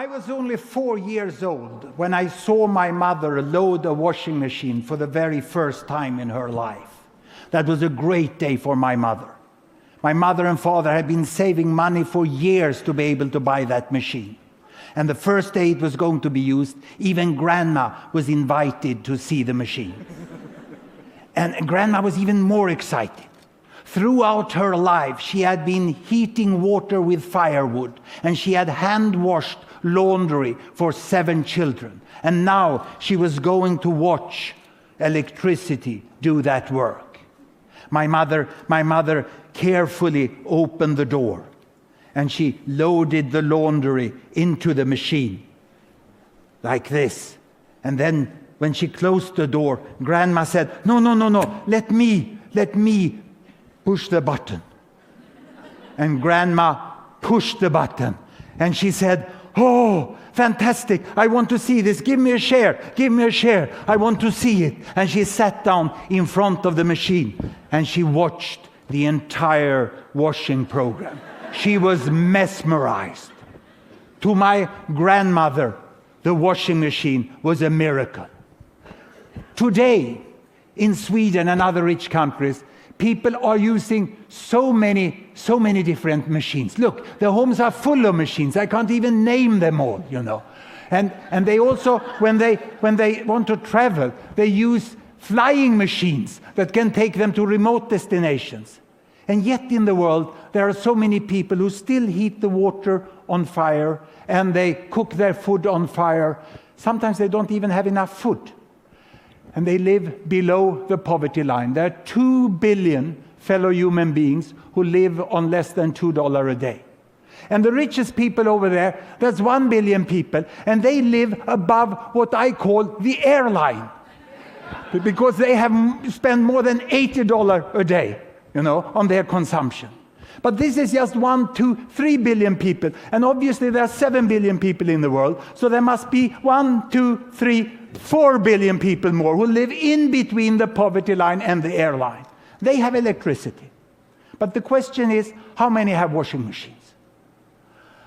I was only 4 years old when I saw my mother load a washing machine for the very first time in her life. That was a great day for my mother. My mother and father had been saving money for years to be able to buy that machine. And the first day it was going to be used, even Grandma was invited to see the machine. And Grandma was even more excited. Throughout her life, she had been heating water with firewood, and she had hand-washed laundry for 7 children. And now she was going to watch electricity do that work. My mother carefully opened the door, and she loaded the laundry into the machine, like this. And then when she closed the door, Grandma said, no, let me push the button. And Grandma pushed the button, and she said, oh, fantastic, I want to see this, give me a share, I want to see it. And she sat down in front of the machine, and she watched the entire washing program. She was mesmerized. To my grandmother, the washing machine was a miracle. Today, in Sweden and other rich countries, people are using so many different machines. Look, the homes are full of machines. I can't even name them all, you know. And they also, when they want to travel, they use flying machines that can take them to remote destinations. And yet in the world, there are so many people who still heat the water on fire, and they cook their food on fire. Sometimes they don't even have enough food. And they live below the poverty line. There are 2 billion fellow human beings who live on less than $2 a day. And the richest people over there, that's 1 billion people, and they live above what I call the airline. Because they have spent more than $80 a day, on their consumption. But this is just 1, 2, 3 billion people. And obviously there are 7 billion people in the world. So there must be 1, 2, 3, 4 billion people more who live in between the poverty line and the airline. They have electricity. But the question is, how many have washing machines?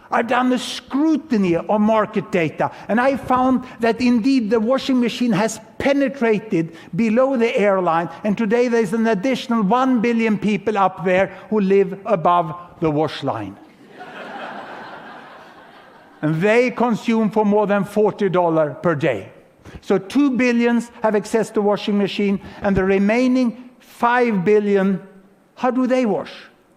I've done a scrutiny of market data, and I found that indeed the washing machine has penetrated below the airline, and today there's an additional 1 billion people up there who live above the wash line. And they consume for more than $40 per day. So 2 billion have access to washing machine, and the remaining 5 billion, how do they wash?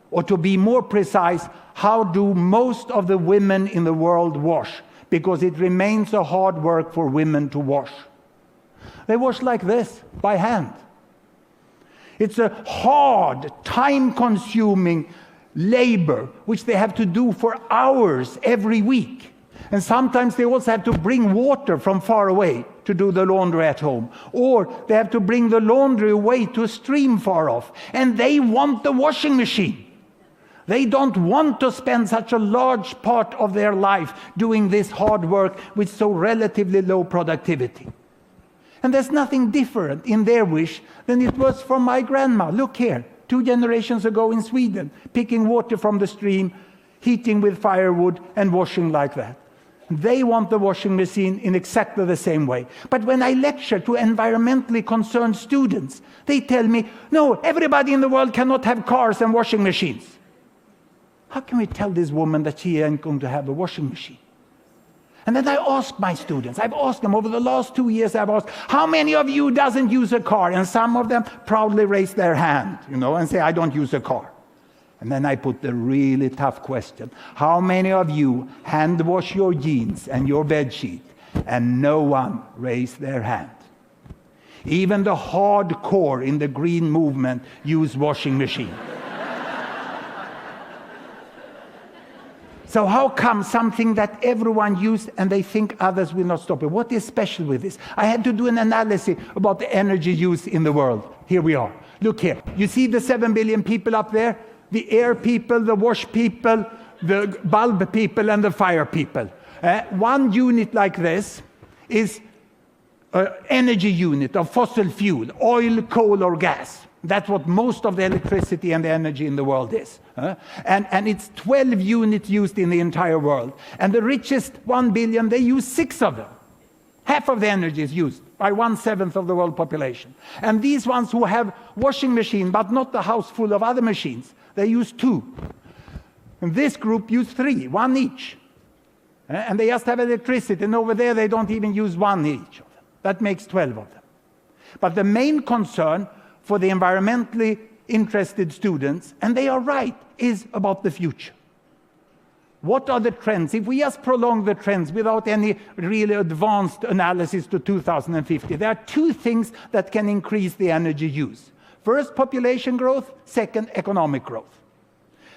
Or to be more precise, how do most of the women in the world wash? Because it remains a hard work for women to wash. They wash like this, by hand. It's a hard, time-consuming labor which they have to do for hours every week. And sometimes they also have to bring water from far away to do the laundry at home. Or they have to bring the laundry away to a stream far off. And they want the washing machine. They don't want to spend such a large part of their life doing this hard work with so relatively low productivity. And there's nothing different in their wish than it was from my grandma. Look here, 2 generations ago in Sweden, picking water from the stream, heating with firewood, and washing like that. They want the washing machine in exactly the same way. But when I lecture to environmentally concerned students, they tell me, no, everybody in the world cannot have cars and washing machines. How can we tell this woman that she ain't going to have a washing machine? And then I ask my students, I've asked them over the last 2 years, I've asked, how many of you doesn't use a car? And some of them proudly raise their hand, and say, I don't use a car. And then I put the really tough question. How many of you hand wash your jeans and your bed sheet? And no one raised their hand. Even the hardcore in the green movement use washing machine. So how come something that everyone used and they think others will not stop it? What is special with this? I had to do an analysis about the energy use in the world. Here we are. Look here. You see the 7 billion people up there? The air people, the wash people, the bulb people, and the fire people. One unit like this is an energy unit of fossil fuel, oil, coal, or gas. That's what most of the electricity and the energy in the world is. And it's 12 units used in the entire world. And the richest 1 billion, they use 6 of them. Half of the energy is used by 1/7 of the world population. And these ones who have washing machine, but not the house full of other machines, they use 2. And this group use 3, 1 each. And they just have electricity. And over there, they don't even use 1 each of them. That makes 12 of them. But the main concern for the environmentally interested students, and they are right, is about the future. What are the trends? If we just prolong the trends without any really advanced analysis to 2050, there are 2 things that can increase the energy use. First, population growth. Second, economic growth.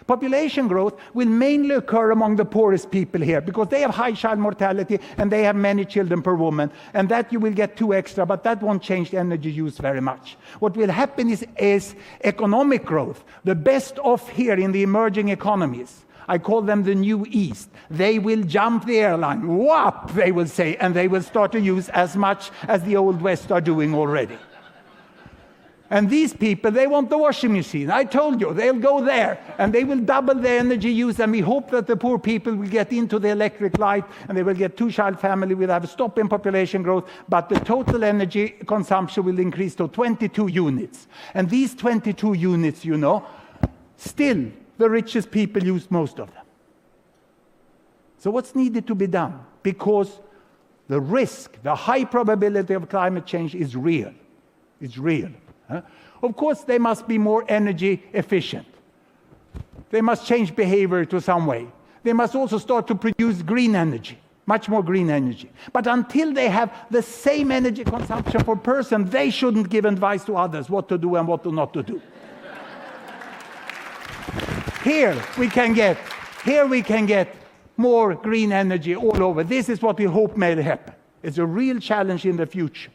Population growth will mainly occur among the poorest people here because they have high child mortality and they have many children per woman. And that you will get 2 extra, but that won't change the energy use very much. What will happen is economic growth. The best off here in the emerging economies, I call them the New East. They will jump the airline. Whop, they will say, and they will start to use as much as the Old West are doing already. And these people, they want the washing machine. I told you, they'll go there, and they will double the energy use, and we hope that the poor people will get into the electric light, and they will get 2-child family, will have a stop in population growth, but the total energy consumption will increase to 22 units. And these 22 units, still the richest people use most of them. So what's needed to be done? Because the risk, the high probability of climate change is real. It's real. Of course, they must be more energy efficient. They must change behavior to some way. They must also start to produce green energy, much more green energy. But until they have the same energy consumption per person, they shouldn't give advice to others what to do and what not to do. Here we can get more green energy all over. This is what we hope may happen. It's a real challenge in the future.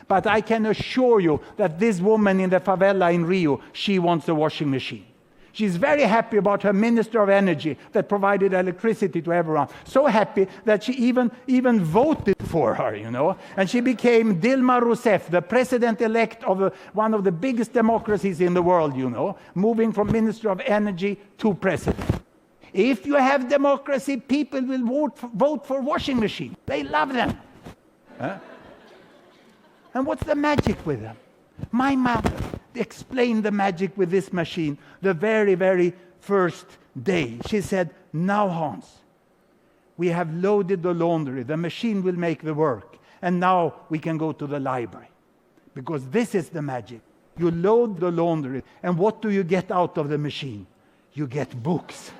But I can assure you that this woman in the favela in Rio, she wants a washing machine. She's very happy about her Minister of Energy that provided electricity to everyone. So happy that she even voted for her, And she became Dilma Rousseff, the president-elect of one of the biggest democracies in the world, moving from Minister of Energy to president. If you have democracy, people will vote for washing machines. They love them. And what's the magic with them? My mother explained the magic with this machine the very, very first day. She said, "Now, Hans, we have loaded the laundry. The machine will make the work. And now we can go to the library." Because this is the magic. You load the laundry, and what do you get out of the machine? You get books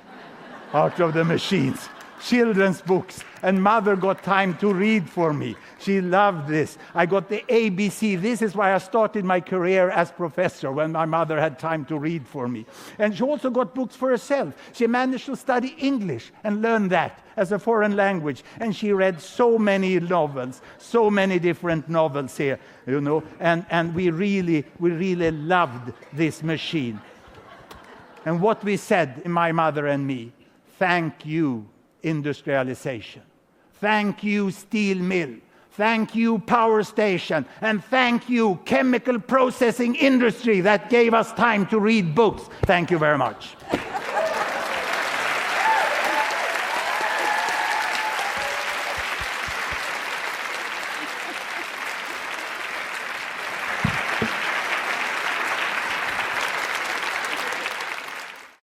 out of the machines. Children's books. And mother got time to read for me. She loved this. I got the ABC. This is why I started my career as professor, when my mother had time to read for me. And she also got books for herself. She managed to study English and learn that as a foreign language. And she read so many novels, so many different novels here, And we really loved this machine. And what we said, my mother and me, thank you, industrialization. Thank you, steel mill. Thank you, power station. And thank you, chemical processing industry that gave us time to read books. Thank you very much.